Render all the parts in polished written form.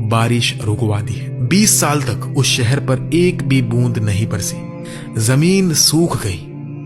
बारिश रुकवा दी है। 20 साल तक उस शहर पर एक भी बूंद नहीं बरसी। जमीन सूख गई,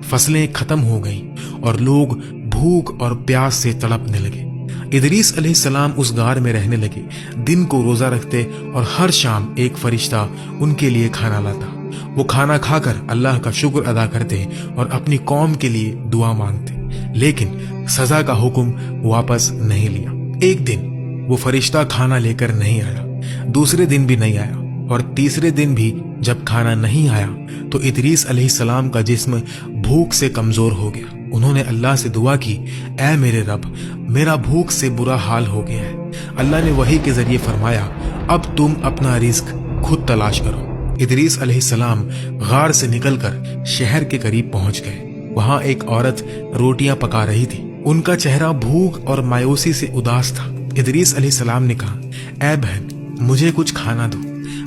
फसलें खत्म हो गईं और लोग भूख और प्यास से तड़पने लगे। इदरीस अलैहिस्सलाम उस गार में रहने लगे, दिन को रोजा रखते और हर शाम एक फरिश्ता उनके लिए खाना लाता। वो खाना खाकर अल्लाह का शुक्र अदा करते और अपनी कौम के लिए दुआ मांगते, लेकिन सजा का हुक्म वापस नहीं लिया। एक दिन वो फरिश्ता खाना लेकर नहीं आया, दूसरे दिन भी नहीं आया और तीसरे दिन भी जब खाना नहीं आया तो इदरीस अलैहिस्सलाम का जिस्म भूख से कमजोर हो गया। उन्होंने अल्लाह से दुआ की, ऐ मेरे रब, मेरा भूख से बुरा हाल हो गया है। अल्लाह ने वही के जरिए फरमाया, अब तुम अपना रिस्क खुद तलाश करो। इदरीस अलैहिस्सलाम गार से निकलकर शहर के करीब पहुंच गए। वहां एक औरत रोटियां पका रही थी। उनका चेहरा भूख और मायूसी से उदास था। इदरीस अलैहिस्सलाम ने कहा, ऐ बहन, मुझे कुछ खाना दो,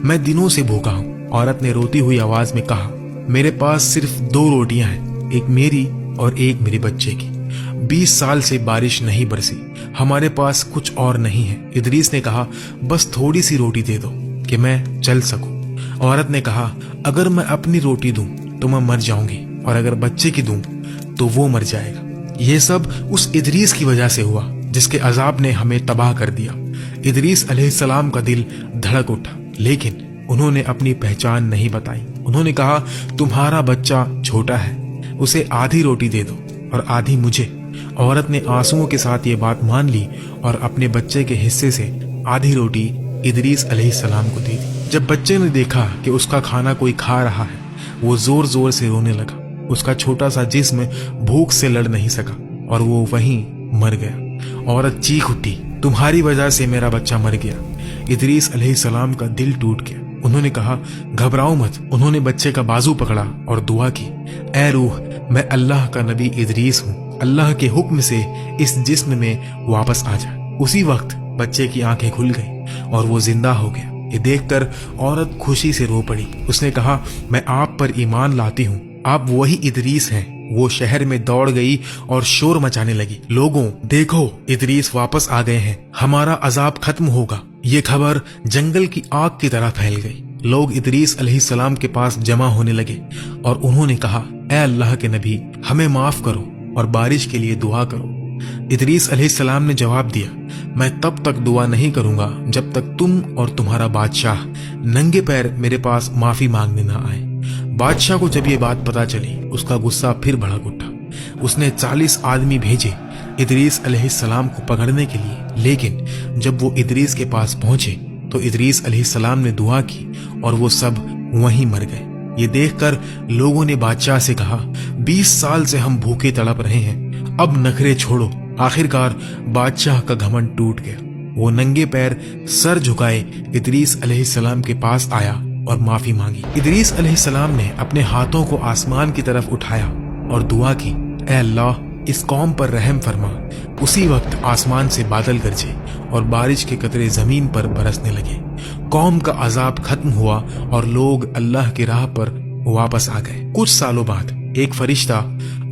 मैं दिनों से भूखा हूँ। औरत ने रोती हुई आवाज में कहा, मेरे पास सिर्फ 2 रोटियां हैं, एक मेरी और एक मेरे बच्चे की। 20 साल से बारिश नहीं बरसी, हमारे पास कुछ और नहीं है। इदरीस ने कहा, बस थोड़ी सी रोटी दे दो कि मैं चल सकूं। औरत ने कहा, अगर मैं अपनी रोटी दूं तो मैं मर जाऊंगी और अगर बच्चे की दूं तो वो मर जाएगा। ये सब उस इदरीस की वजह से हुआ जिसके अजाब ने हमें तबाह कर दिया। इदरीस अलैहिस्सलाम का दिल धड़क उठा, लेकिन उन्होंने अपनी पहचान नहीं बताई। उन्होंने कहा, तुम्हारा बच्चा छोटा है, उसे आधी रोटी दे दो और आधी मुझे। औरत ने आंसुओं के साथ ये बात मान ली और अपने बच्चे के हिस्से से आधी रोटी इदरीस अलैहिस्सलाम को दे दी। जब बच्चे ने देखा कि उसका खाना कोई खा रहा है, वो जोर जोर से रोने लगा। उसका छोटा सा जिस्म भूख से लड़ नहीं सका और वो वहीं मर गया। औरत चीख उठी, तुम्हारी वजह से मेरा बच्चा मर गया। इदरीस अलैहिस्सलाम का दिल टूट गया। उन्होंने कहा, घबराओ मत। उन्होंने बच्चे का बाजू पकड़ा और दुआ की, ऐ रूह, मैं अल्लाह का नबी इदरीस हूँ, अल्लाह के हुक्म से इस जिस्म में वापस आ जा। उसी वक्त बच्चे की आंखें खुल गई और वो जिंदा हो गया। ये देखकर औरत खुशी से रो पड़ी। उसने कहा, मैं आप पर ईमान लाती हूँ, आप वही इदरीस हैं। वो शहर में दौड़ गई और शोर मचाने लगी, लोगों देखो, इदरीस वापस आ गए हैं, हमारा अजाब खत्म होगा। ये खबर जंगल की आग की तरह फैल गई। लोग इदरीस अलैहिस्सलाम के पास जमा होने लगे और उन्होंने कहा, ऐ अल्लाह के नबी, हमें माफ करो और बारिश के लिए दुआ करो। इदरीस अलैहिस्सलाम ने जवाब दिया, मैं तब तक दुआ नहीं करूंगा जब तक तुम और तुम्हारा बादशाह नंगे पैर मेरे पास माफी मांगने ना आए। बादशाह को जब ये बात पता चली, उसका गुस्सा फिर भड़क उठा। उसने 40 आदमी भेजे इदरीस अलैहिस्सलाम को पकड़ने के लिए, लेकिन जब वो इदरीस के पास पहुंचे तो इदरीस अलैहिस्सलाम ने दुआ की और वो सब वहीं मर गए। ये देखकर लोगों ने बादशाह से कहा, 20 साल से हम भूखे तड़प रहे हैं, अब नखरे छोड़ो। आखिरकार बादशाह का घमंड टूट गया। वो नंगे पैर सर झुकाए इदरीस अलैहिस्सलाम के पास आया और माफी मांगी। इदरीस अलैहिस्सलाम ने अपने हाथों को आसमान की तरफ उठाया और दुआ की, ऐ अल्लाह, इस कौम पर रहम फरमा। उसी वक्त आसमान से बादल गरजे और बारिश के कतरे जमीन पर बरसने लगे। कौम का अजाब खत्म हुआ और लोग अल्लाह की राह पर वापस आ गए। कुछ सालों बाद एक फरिश्ता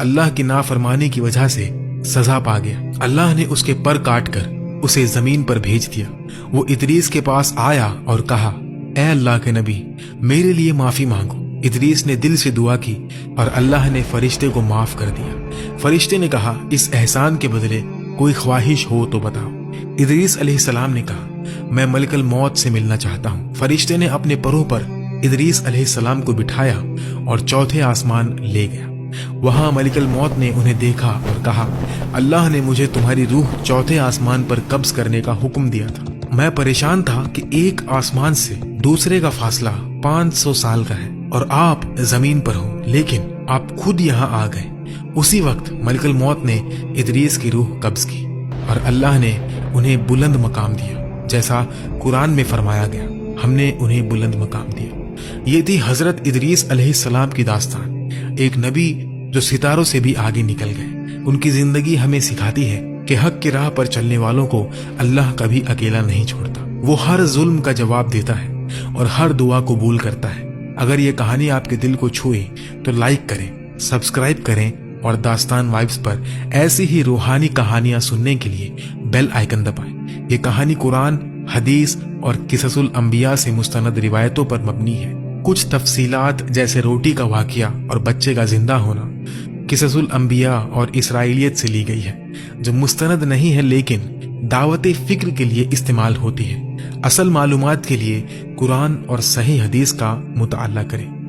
अल्लाह की नाफरमानी की वजह से सजा पा गया। अल्लाह ने उसके पर काटकर उसे जमीन पर भेज दिया। वो इदरीस के पास आया और कहा, ऐ अल्लाह के नबी, मेरे लिए माफी मांगो। इदरीस ने दिल से दुआ की और अल्लाह ने फरिश्ते को माफ कर दिया। फरिश्ते ने कहा, इस एहसान के बदले कोई ख्वाहिश हो तो बताओ। इदरीस अलैहिस्सलाम ने कहा, मैं मलकल मौत से मिलना चाहता हूँ। फरिश्ते ने अपने परों पर इदरीस अलैहिस्सलाम को बिठाया और चौथे आसमान ले गया। वहां मलिकल मौत ने उन्हें देखा और कहा, अल्लाह ने मुझे तुम्हारी रूह चौथे आसमान पर कब्ज करने का हुक्म दिया था। मैं परेशान था कि एक आसमान से दूसरे का फासला 500 साल का है और आप जमीन पर हो, लेकिन आप खुद यहाँ आ गए। उसी वक्त मलिकल मौत ने इदरीस की रूह कब्ज की और अल्लाह ने उन्हें बुलंद मकाम दिया, जैसा कुरान में फरमाया गया, हमने उन्हें बुलंद मकाम दिया। ये थी हजरत इदरीस अलैहिस्सलाम की दास्तान। एक नबी जो सितारों से भी आगे निकल गए। उनकी जिंदगी हमें सिखाती है कि हक की राह पर चलने वालों को अल्लाह कभी अकेला नहीं छोड़ता। वो हर जुल्म का जवाब देता है और हर दुआ कबूल करता है। अगर ये कहानी आपके दिल को छुए तो लाइक करें, सब्सक्राइब करें और दास्तान वाइब्स पर ऐसी ही रूहानी कहानियां सुनने के लिए बेल आइकन दबाएं। ये कहानी कुरान حدیث اور قصص الانبیاء سے مستند روایتوں پر مبنی ہے۔ کچھ تفصیلات جیسے روٹی کا واقعہ اور بچے کا زندہ ہونا قصص الانبیاء اور اسرائیلیت سے لی گئی ہے، جو مستند نہیں ہے لیکن دعوت فکر کے لیے استعمال ہوتی ہے۔ اصل معلومات کے لیے قرآن اور صحیح حدیث کا مطالعہ کریں۔